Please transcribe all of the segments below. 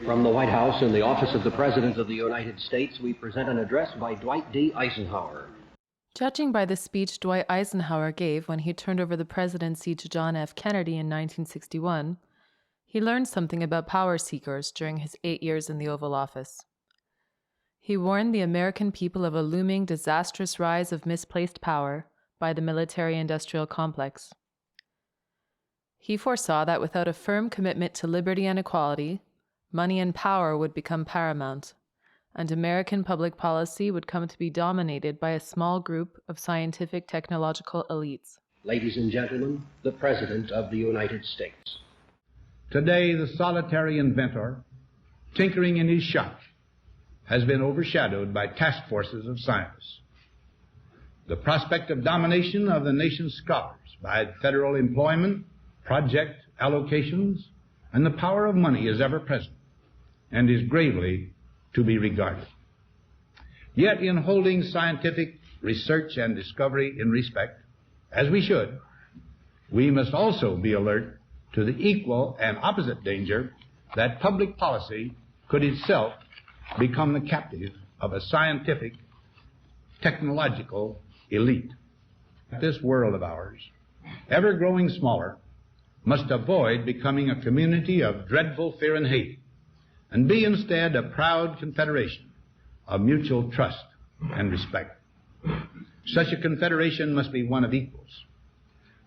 From the White House in the office of the President of the United States, we present an address by Dwight D. Eisenhower. Judging by the speech Dwight Eisenhower gave when he turned over the presidency to John F. Kennedy in 1961, he learned something about power seekers during his 8 years in the Oval Office. He warned the American people of a looming disastrous rise of misplaced power by the military-industrial complex. He foresaw that without a firm commitment to liberty and equality, money and power would become paramount, and American public policy would come to be dominated by a small group of scientific technological elites. Ladies and gentlemen, the President of the United States. Today, the solitary inventor, tinkering in his shop, has been overshadowed by task forces of scientists. The prospect of domination of the nation's scholars by federal employment, project allocations, and the power of money is ever present and is gravely to be regarded. Yet in holding scientific research and discovery in respect, as we should, we must also be alert to the equal and opposite danger that public policy could itself become the captive of a scientific, technological elite. This world of ours, ever growing smaller, must avoid becoming a community of dreadful fear and hate, and be instead a proud confederation of mutual trust and respect. Such a confederation must be one of equals.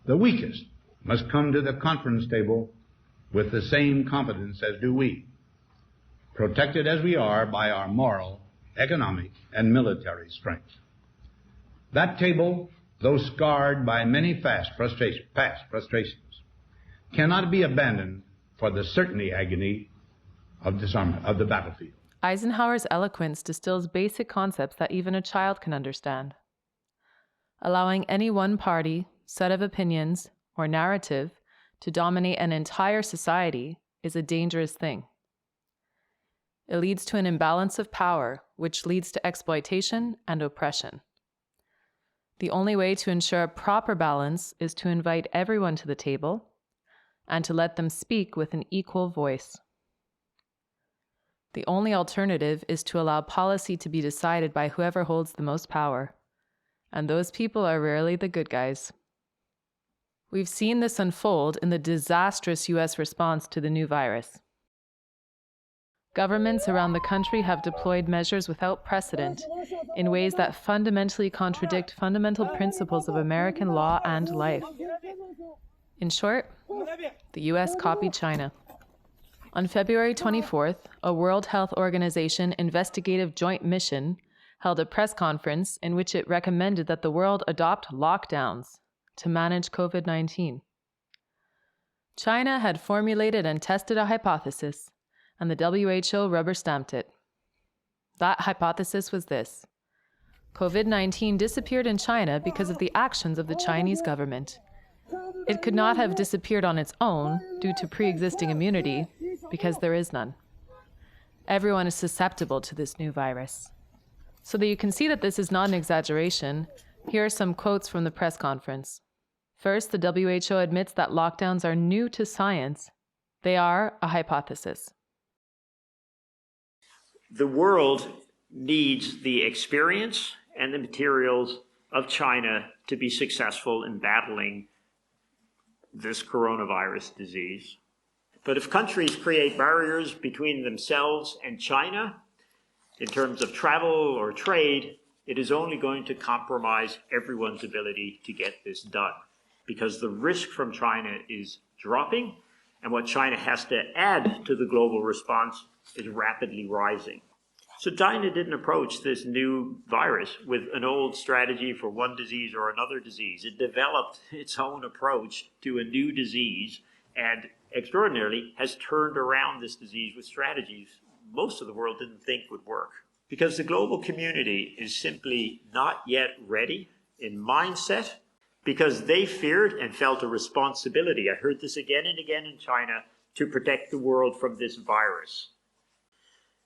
The weakest must come to the conference table with the same confidence as do we, protected as we are by our moral, economic, and military strength. That table, though scarred by many past frustrations, cannot be abandoned for the certainty agony of disarmament of the battlefield. Eisenhower's eloquence distills basic concepts that even a child can understand. Allowing any one party, set of opinions, or narrative to dominate an entire society is a dangerous thing. It leads to an imbalance of power, which leads to exploitation and oppression. The only way to ensure a proper balance is to invite everyone to the table and to let them speak with an equal voice. The only alternative is to allow policy to be decided by whoever holds the most power, and those people are rarely the good guys. We've seen this unfold in the disastrous US response to the new virus. Governments around the country have deployed measures without precedent in ways that fundamentally contradict fundamental principles of American law and life. In short, the US copied China. On February 24th, a World Health Organization investigative joint mission held a press conference in which it recommended that the world adopt lockdowns to manage COVID-19. China had formulated and tested a hypothesis, and the WHO rubber-stamped it. That hypothesis was this: COVID-19 disappeared in China because of the actions of the Chinese government. It could not have disappeared on its own due to pre-existing immunity, because there is none. Everyone is susceptible to this new virus. So that you can see that this is not an exaggeration, here are some quotes from the press conference. First, the WHO admits that lockdowns are new to science. They are a hypothesis. The world needs the experience and the materials of China to be successful in battling this coronavirus disease. But if countries create barriers between themselves and China in terms of travel or trade, it is only going to compromise everyone's ability to get this done, because the risk from China is dropping, and what China has to add to the global response is rapidly rising. So China didn't approach this new virus with an old strategy for one disease or another disease. It developed its own approach to a new disease, and extraordinarily has turned around this disease with strategies most of the world didn't think would work. Because the global community is simply not yet ready in mindset, because they feared and felt a responsibility. I heard this again and again in China, to protect the world from this virus.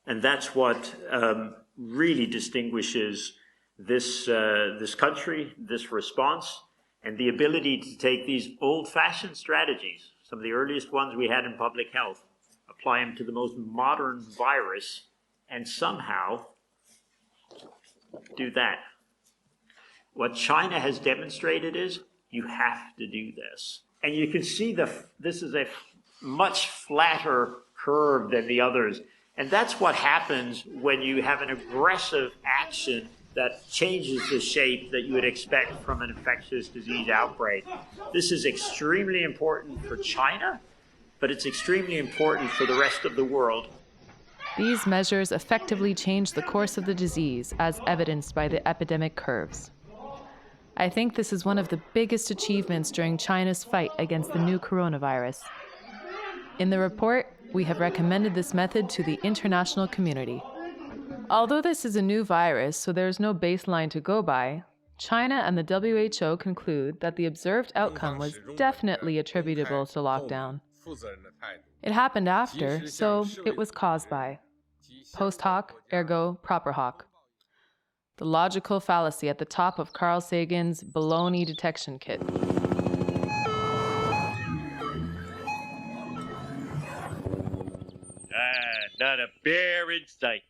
And that's what really distinguishes this country, this response, and the ability to take these old-fashioned strategies, some of the earliest ones we had in public health, apply them to the most modern virus, and somehow do that. What China has demonstrated is you have to do this. And you can see this is a much flatter curve than the others. And that's what happens when you have an aggressive action that changes the shape that you would expect from an infectious disease outbreak. This is extremely important for China, but it's extremely important for the rest of the world. These measures effectively change the course of the disease, as evidenced by the epidemic curves. I think this is one of the biggest achievements during China's fight against the new coronavirus. In the report, we have recommended this method to the international community. Although this is a new virus, so there is no baseline to go by, China and the WHO conclude that the observed outcome was definitely attributable to lockdown. It happened after, so it was caused by. Post hoc, ergo proper hoc. The logical fallacy at the top of Carl Sagan's baloney detection kit. Not a bear in sight.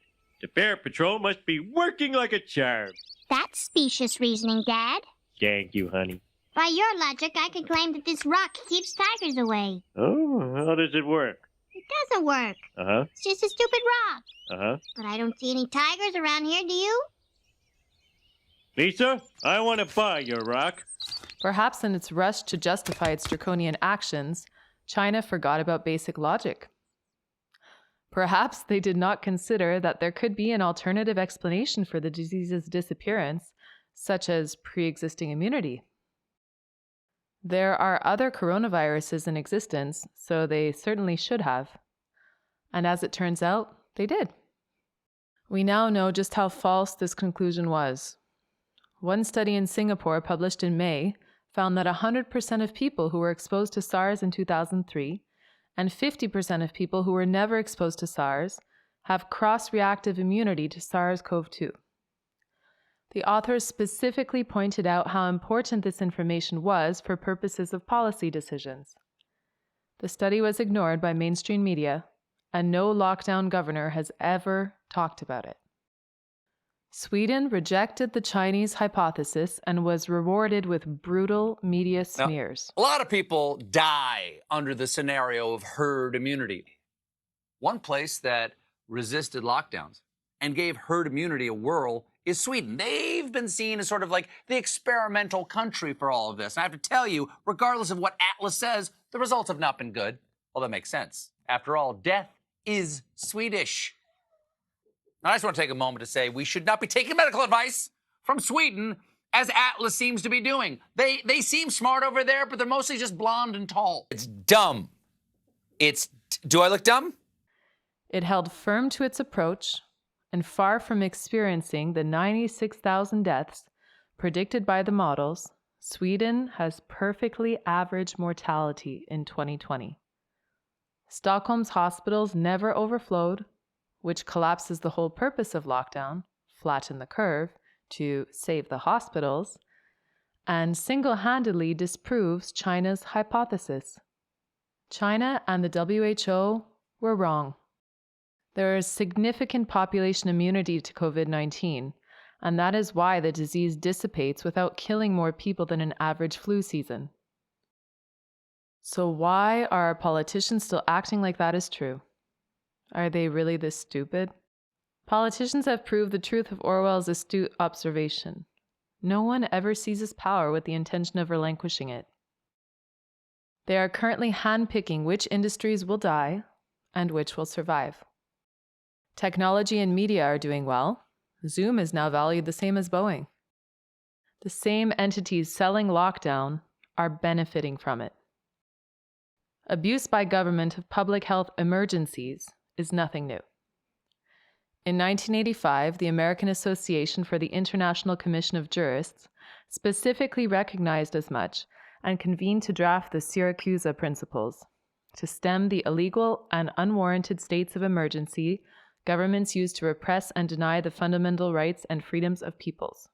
The Bear Patrol must be working like a charm. That's specious reasoning, Dad. Thank you, honey. By your logic, I could claim that this rock keeps tigers away. Oh, how does it work? It doesn't work. Uh-huh. It's just a stupid rock. Uh-huh. But I don't see any tigers around here, do you? Lisa, I want to buy your rock. Perhaps in its rush to justify its draconian actions, China forgot about basic logic. Perhaps they did not consider that there could be an alternative explanation for the disease's disappearance, such as pre-existing immunity. There are other coronaviruses in existence, so they certainly should have. And as it turns out, they did. We now know just how false this conclusion was. One study in Singapore published in May found that 100% of people who were exposed to SARS in 2003 and 50% of people who were never exposed to SARS have cross-reactive immunity to SARS-CoV-2. The authors specifically pointed out how important this information was for purposes of policy decisions. The study was ignored by mainstream media, and no lockdown governor has ever talked about it. Sweden rejected the Chinese hypothesis and was rewarded with brutal media smears. Now, a lot of people die under the scenario of herd immunity. One place that resisted lockdowns and gave herd immunity a whirl is Sweden. They've been seen as sort of like the experimental country for all of this. And I have to tell you, regardless of what Atlas says, the results have not been good. Well, that makes sense. After all, death is Swedish. Now, I just want to take a moment to say we should not be taking medical advice from Sweden, as Atlas seems to be doing. They seem smart over there, but they're mostly just blonde and tall. It's dumb. Do I look dumb? It held firm to its approach, and far from experiencing the 96,000 deaths predicted by the models, Sweden has perfectly average mortality in 2020. Stockholm's hospitals never overflowed, which collapses the whole purpose of lockdown, flatten the curve, to save the hospitals, and single-handedly disproves China's hypothesis. China and the WHO were wrong. There is significant population immunity to COVID-19, and that is why the disease dissipates without killing more people than an average flu season. So why are our politicians still acting like that is true? Are they really this stupid? Politicians have proved the truth of Orwell's astute observation. No one ever seizes power with the intention of relinquishing it. They are currently handpicking which industries will die and which will survive. Technology and media are doing well. Zoom is now valued the same as Boeing. The same entities selling lockdown are benefiting from it. Abuse by government of public health emergencies is nothing new. In 1985, the American Association for the International Commission of Jurists specifically recognized as much and convened to draft the Syracuse Principles to stem the illegal and unwarranted states of emergency governments use to repress and deny the fundamental rights and freedoms of peoples.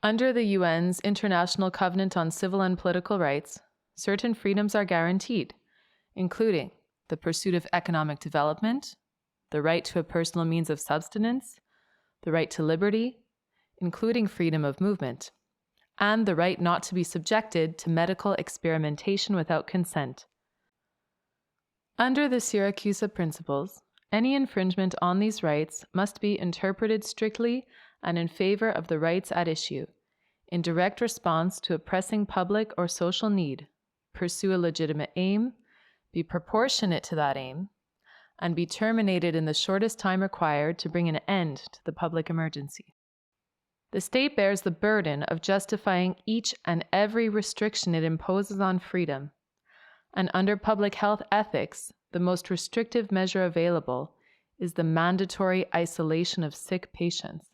Under the UN's International Covenant on Civil and Political Rights, certain freedoms are guaranteed, including the pursuit of economic development, the right to a personal means of subsistence, the right to liberty, including freedom of movement, and the right not to be subjected to medical experimentation without consent. Under the Syracuse Principles, any infringement on these rights must be interpreted strictly and in favor of the rights at issue, in direct response to a pressing public or social need, pursue a legitimate aim, be proportionate to that aim, and be terminated in the shortest time required to bring an end to the public emergency. The state bears the burden of justifying each and every restriction it imposes on freedom, and under public health ethics, the most restrictive measure available is the mandatory isolation of sick patients.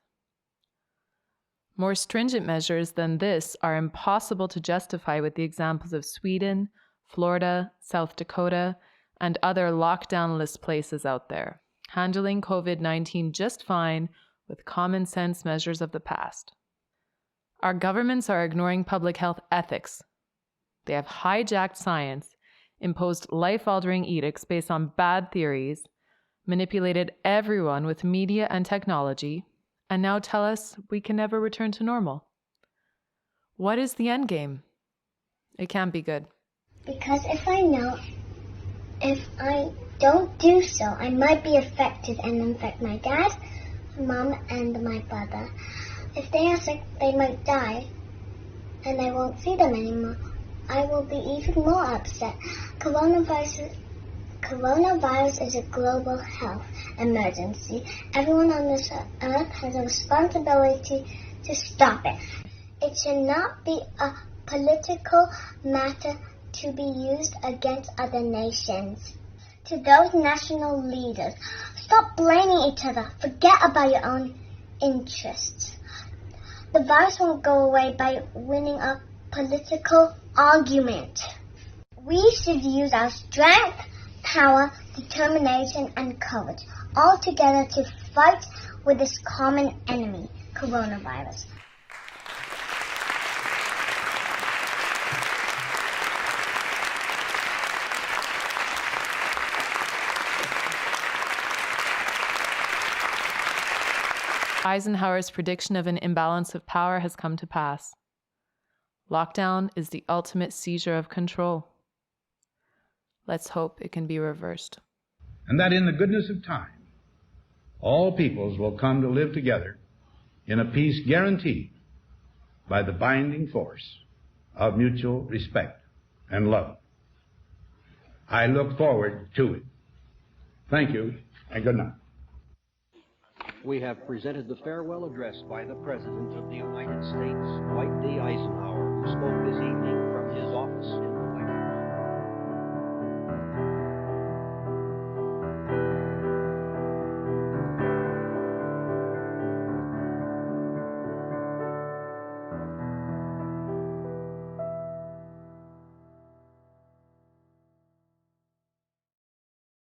More stringent measures than this are impossible to justify with the examples of Sweden, Florida, South Dakota, and other lockdown-less places out there, handling COVID-19 just fine with common sense measures of the past. Our governments are ignoring public health ethics. They have hijacked science, imposed life-altering edicts based on bad theories, manipulated everyone with media and technology, and now tell us we can never return to normal. What is the endgame? It can't be good. Because if I don't do so, I might be affected and infect my dad, my mom, and my brother. If they are sick, they might die, and I won't see them anymore. I will be even more upset. Coronavirus is a global health emergency. Everyone on this earth has a responsibility to stop it. It should not be a political matter to be used against other nations. To those national leaders, stop blaming each other. Forget about your own interests. The virus won't go away by winning a political argument. We should use our strength, power, determination, and courage all together to fight with this common enemy, coronavirus. Eisenhower's prediction of an imbalance of power has come to pass. Lockdown is the ultimate seizure of control. Let's hope it can be reversed. And that in the goodness of time, all peoples will come to live together in a peace guaranteed by the binding force of mutual respect and love. I look forward to it. Thank you, and good night. We have presented the farewell address by the President of the United States, Dwight D.